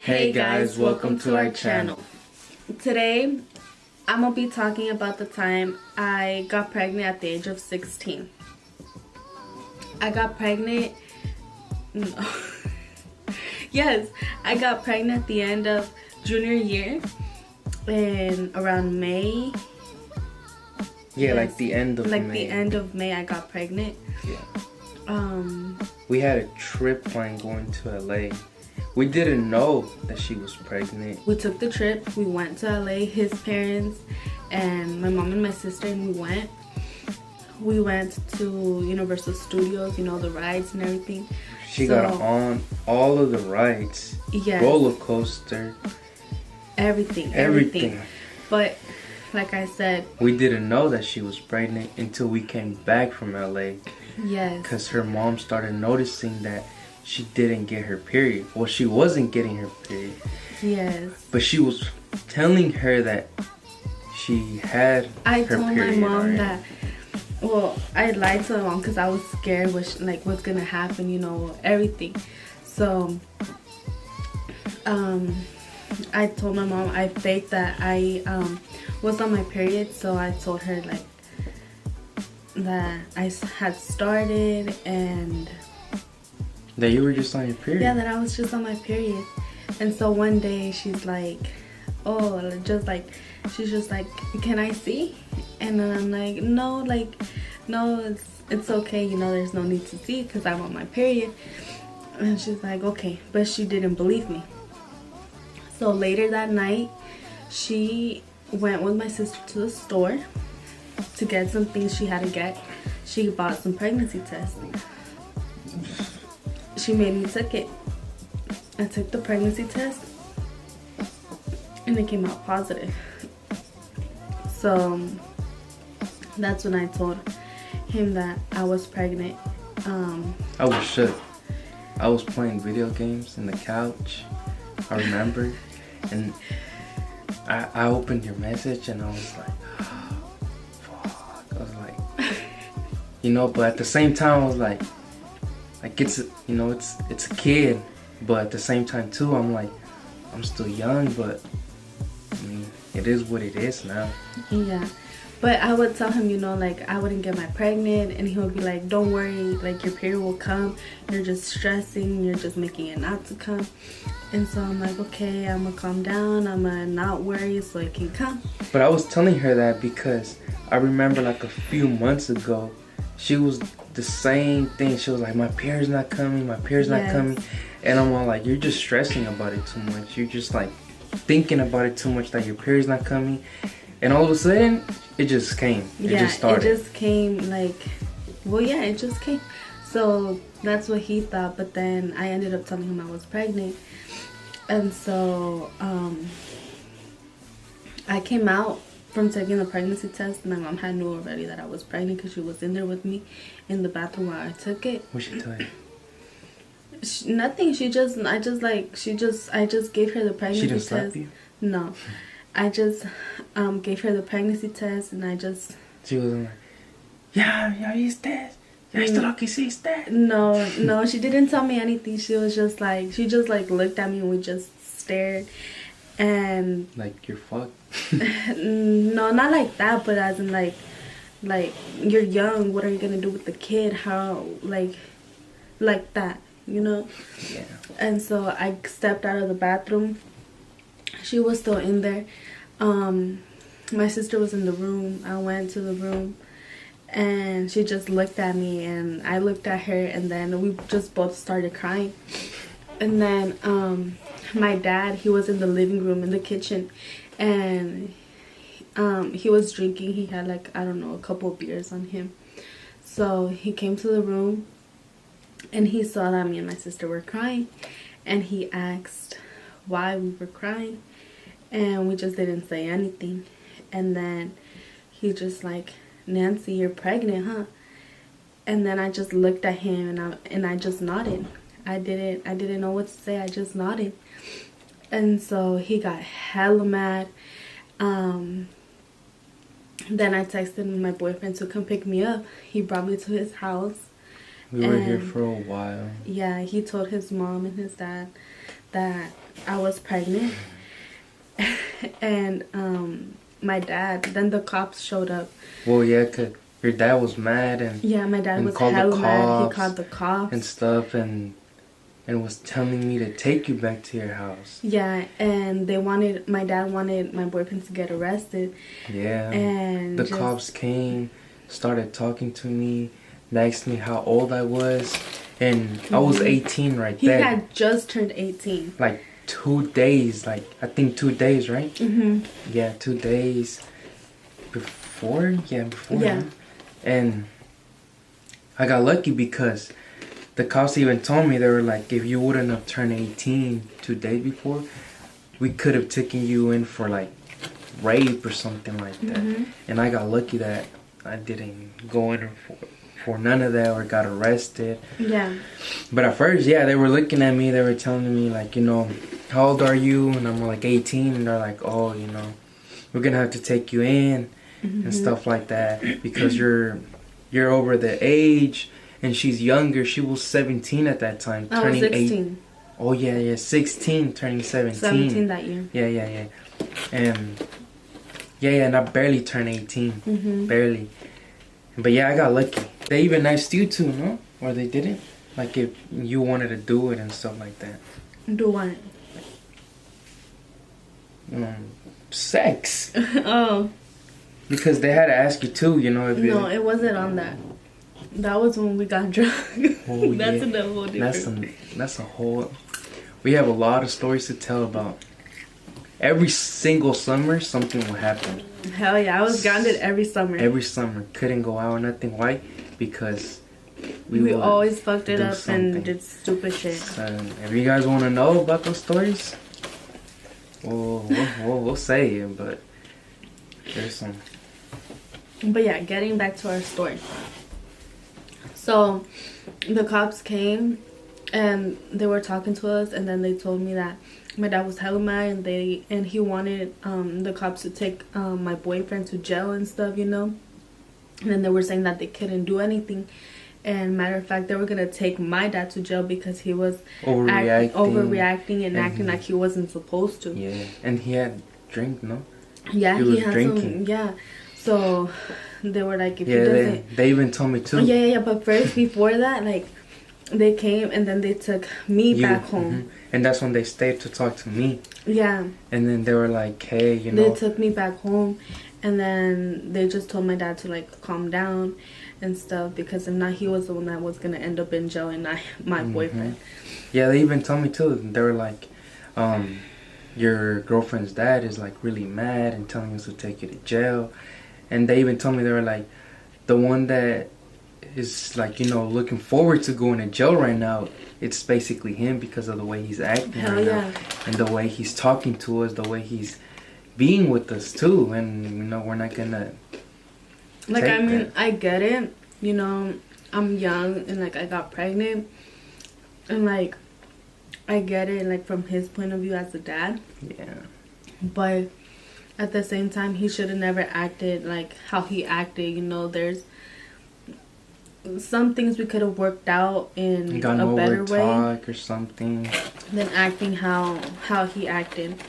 Hey guys, welcome to our channel. Today, I'm going to be talking about the time I got pregnant at the age of 16. I got pregnant, no. Yes, I got pregnant at the end of junior year and around May. Yeah, yes, like the end of May. Like the end of May, I got pregnant. Yeah. We had a trip planned going to LA. We didn't know that she was pregnant. We took the trip. We went to LA, his parents, and my mom and my sister, and we went. We went to Universal Studios, you know, the rides and everything. She got on all of the rides. Yes. Roller coaster. Everything. But, like I said, we didn't know that she was pregnant until we came back from LA. Yes. Because her mom started noticing that she didn't get her period. Well, she wasn't getting her period. Yes. But she was telling her that she had her period. I told my mom that, well, I lied to my mom because I was scared what's going to happen, you know, everything. So, I told my mom, I faked that I was on my period. So I told her, like, that I had started and that you were just on your period. Yeah, that I was just on my period. And so one day she's like, she's just like, can I see? And then I'm like, no, it's okay, you know, there's no need to see because I'm on my period. And she's like, okay, but she didn't believe me. So later that night, she went with my sister to the store to get some things she had to get. She bought some pregnancy tests. She made me take it. I took the pregnancy test and it came out positive. So that's when I told him that I was pregnant. I was shook. I was playing video games in the couch, I remember, and I opened your message and I was like, oh, fuck. I was like, you know, but at the same time I was like it's, you know, it's a kid, but at the same time too, I'm like, I'm still young, but I mean, it is what it is now. Yeah, but I would tell him, you know, like, I wouldn't get my pregnant, and he would be like, don't worry, like, your period will come, you're just stressing, you're just making it not to come. And so I'm like, okay, I'm gonna calm down, I'm gonna not worry so it can come. But I was telling her that because I remember like a few months ago, she was the same thing. She was like, my period's not coming, my period's not coming. And I'm all like, you're just stressing about it too much. You're just like thinking about it too much that your period's not coming. And all of a sudden, it just came. It just started. It just came like, well, yeah, it just came. So that's what he thought. But then I ended up telling him I was pregnant. And so I came out from taking the pregnancy test. My mom had knew already that I was pregnant because she was in there with me in the bathroom while I took it. What she tell you? Nothing. I just gave her the pregnancy test. She didn't slap you? No. I just gave her the pregnancy test and I just... She wasn't like, ya viste? Ya viste lo que hiciste? No, she didn't tell me anything. She just looked at me and we just stared. And like, you're fucked? No, not like that, but as in like you're young, what are you gonna do with the kid? How, like that, you know? Yeah. And so I stepped out of the bathroom. She was still in there. My sister was in the room. I went to the room and she just looked at me and I looked at her, and then we just both started crying. And then my dad, he was in the living room in the kitchen, and he was drinking. He had, like, I don't know, a couple of beers on him. So he came to the room and he saw that me and my sister were crying, and he asked why we were crying, and we just didn't say anything. And then he just like, Nanncyy, you're pregnant, huh? And then I just looked at him and I just nodded. I didn't know what to say. I just nodded. And so he got hella mad. Then I texted my boyfriend to come pick me up. He brought me to his house. We were here for a while. Yeah, he told his mom and his dad that I was pregnant. And my dad, then the cops showed up. Well, yeah, 'cause your dad was mad and yeah, my dad was called hella the mad. He cops called the cops and stuff, and was telling me to take you back to your house. Yeah, and my dad wanted my boyfriend to get arrested. Yeah, and the cops came, started talking to me, they asked me how old I was, and I was 18 right there. He had just turned 18. Like 2 days, I think 2 days, right? Mm-hmm. Yeah, 2 days before. Yeah, before. Yeah. And I got lucky because the cops even told me, they were like, if you wouldn't have turned 18 2 days before, we could have taken you in for like rape or something like that. Mm-hmm. And I got lucky that I didn't go in for none of that or got arrested. Yeah. But at first, yeah, they were looking at me, they were telling me like, how old are you? And I'm like 18, and they're like, oh, we're gonna have to take you in and stuff like that because you're over the age. And she's younger. She was 17 at that time. I was 16. Oh, yeah. 16, turning 17. 17 that year. Yeah. And, and I barely turned 18. Mm-hmm. Barely. But, yeah, I got lucky. They even asked you to, no? Or they didn't? Like, if you wanted to do it and stuff like that. Do what? Sex. Oh. Because they had to ask you, too, if No, it wasn't on that. That was when we got drunk. Oh, That's a whole different. That's a whole. We have a lot of stories to tell about. Every single summer, something will happen. Hell yeah, I was grounded every summer. Every summer, couldn't go out or nothing. Why? Because we always fucked it up and did stupid shit. So, if you guys want to know about those stories, we'll say it. But there's some. But yeah, getting back to our story. So, the cops came, and they were talking to us, and then they told me that my dad was hella mad, and he wanted the cops to take my boyfriend to jail and stuff, And then they were saying that they couldn't do anything, and matter of fact, they were gonna take my dad to jail because he was overreacting and acting like he wasn't supposed to. Yeah, and he had drink, no? Yeah, he had drinking. So they were like, if he doesn't... they even told me too. Yeah, but first, before that, they came and then they took me back home. Mm-hmm. And that's when they stayed to talk to me. Yeah. And then they were like, hey, They took me back home, and then they just told my dad to, calm down and stuff, because if not, he was the one that was going to end up in jail and not my boyfriend. Yeah, they even told me too. They were like, your girlfriend's dad is, really mad and telling us to take you to jail. And they even told me, they were like, the one that is looking forward to going to jail right now, it's basically him because of the way he's acting now. And the way he's talking to us, the way he's being with us too. And we're not gonna I get it, I'm young and I got pregnant, and I get it from his point of view as a dad. Yeah. But at the same time, he should have never acted how he acted. There's some things we could have worked out in a better way, talk or something, than acting how he acted.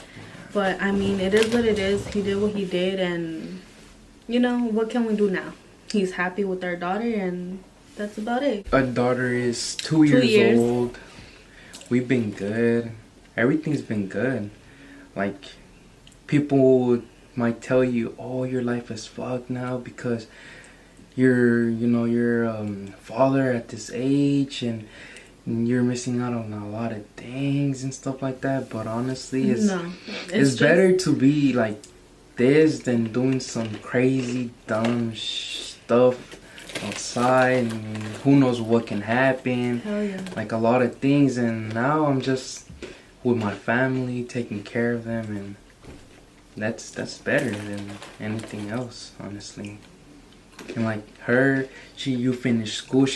But it is what it is. He did what he did, and what can we do now? He's happy with our daughter, and that's about it. Our daughter is 2 years old. We've been good. Everything's been good. People might tell you, oh, your life is fucked now because you're father at this age and you're missing out on a lot of things and stuff like that. But honestly, it's better to be like this than doing some crazy dumb stuff outside, and who knows what can happen. Hell yeah. A lot of things. And now I'm just with my family, taking care of them, and that's better than anything else, honestly. And her, she finished school.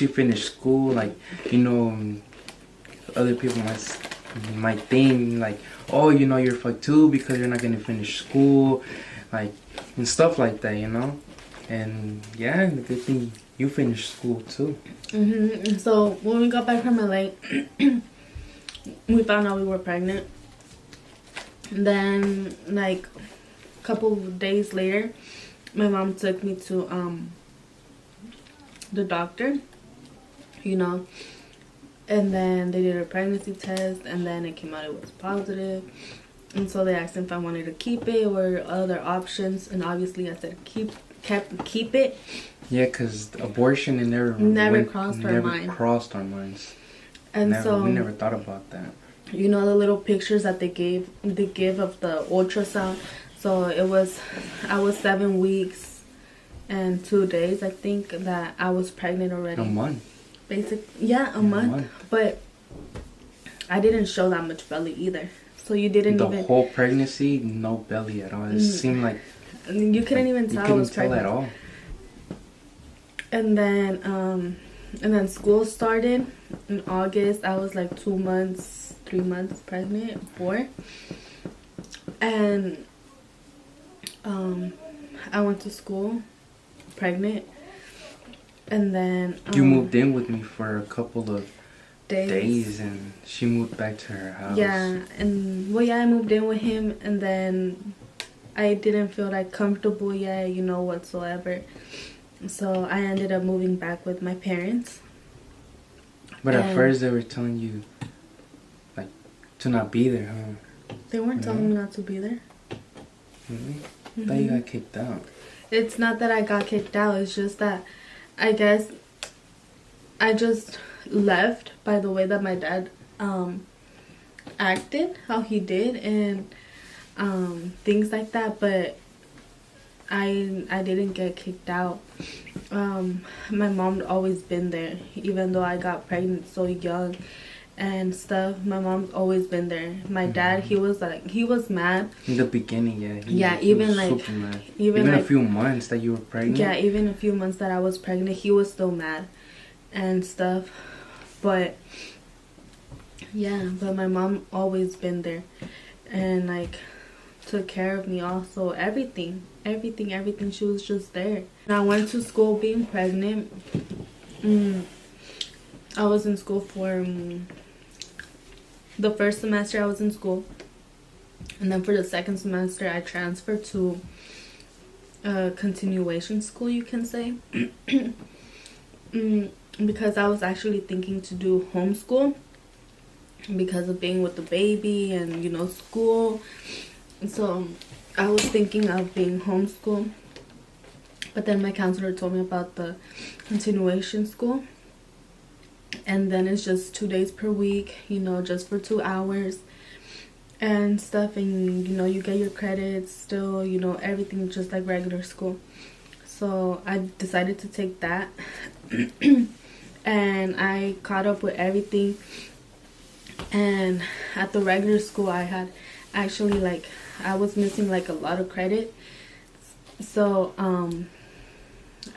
Other people might think oh, you're fucked too because you're not gonna finish school, and stuff like that, And yeah, the good thing you finished school too. So when we got back from LA, we found out we were pregnant. Then, like, a couple of days later, my mom took me to the doctor, you know, and then they did a pregnancy test, and then it came out it was positive. And so they asked if I wanted to keep it or other options, and obviously I said keep it. Yeah, because abortion, it never crossed our minds. And so we never thought about that. You know the little pictures that they give of the ultrasound. So I was 7 weeks and 2 days, I think, that I was pregnant already. A month. A month. But I didn't show that much belly either. So you didn't the whole pregnancy, no belly at all. It seemed like you couldn't even tell I was pregnant at all. And then school started in August. I was like 3 months pregnant, 4. And I went to school pregnant. And then you moved in with me for a couple of days, and she moved back to her house. Yeah, and I moved in with him, and then I didn't feel like comfortable yet, whatsoever. So I ended up moving back with my parents. But at first they were telling you, like, to not be there, huh? They weren't telling me not to be there. Really? I thought you got kicked out. It's not that I got kicked out. It's just that I guess I just left by the way that my dad acted, how he did, and things like that. But I didn't get kicked out. My mom always been there, even though I got pregnant so young and stuff. My mom's always been there. My dad, he was mad in the beginning. He was super mad. Even a few months that you were pregnant. Yeah, even a few months that I was pregnant, he was still mad and stuff. But my mom always been there and like took care of me also. Everything. She was just there. And I went to school being pregnant. I was in school for the first semester. I was in school, and then for the second semester I transferred to a continuation school, you can say. Because I was actually thinking to do homeschool because of being with the baby and school. So I was thinking of being homeschooled, but then my counselor told me about the continuation school, and then it's just 2 days per week, just for 2 hours and stuff, and you get your credits still, everything just like regular school. So I decided to take that. And I caught up with everything, and at the regular school I had actually I was missing a lot of credit. So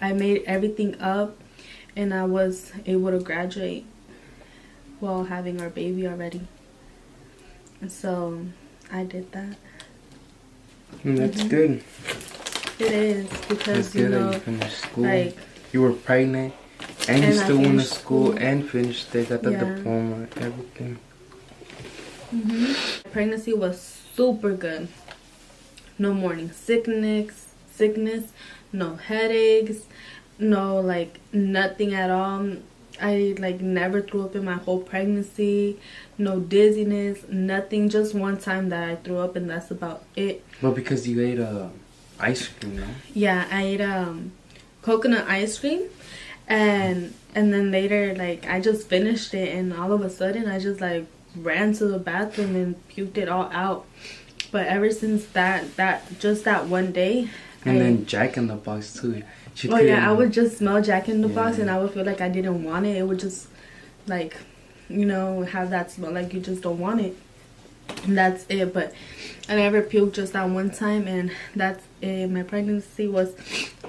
I made everything up, and I was able to graduate while having our baby already. So I did that. And that's good. It is, because it's good that you finished school. You were pregnant, and you still went to school and finished it, got the diploma, everything. Pregnancy was super good. No morning sickness, no headaches, no nothing at all. I never threw up in my whole pregnancy. No dizziness, nothing. Just one time that I threw up, and that's about it. But because you ate ice cream, no? Yeah, I ate coconut ice cream, and then later I just finished it, and all of a sudden I just ran to the bathroom and puked it all out. But ever since that one day, and then Jack in the Box too. I would just smell Jack in the Box, and I would feel like I didn't want it. It would just have that smell like you just don't want it. And that's it. But I never puked, just that one time, and that's it. My pregnancy was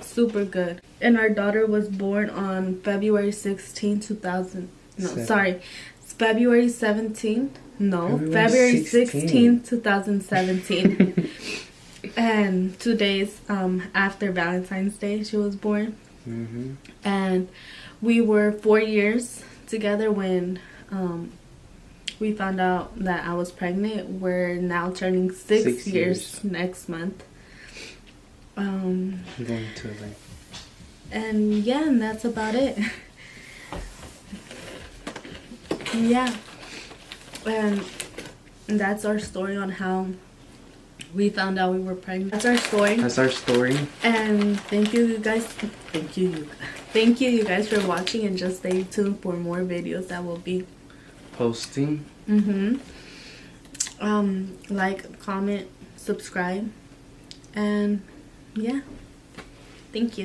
super good. And our daughter was born on February 16, 2000. No, sorry. February 17th. No, February 16, 2017. And 2 days after Valentine's Day, she was born. And we were 4 years together when we found out that I was pregnant. We're now turning 6 years next month. I'm going to like. And yeah, and that's about it. Yeah. And that's our story on how we found out we were pregnant. That's our story. That's our story. And thank you guys. Thank you you guys for watching, and just stay tuned for more videos that will be posting. Like, comment, subscribe, and yeah. Thank you.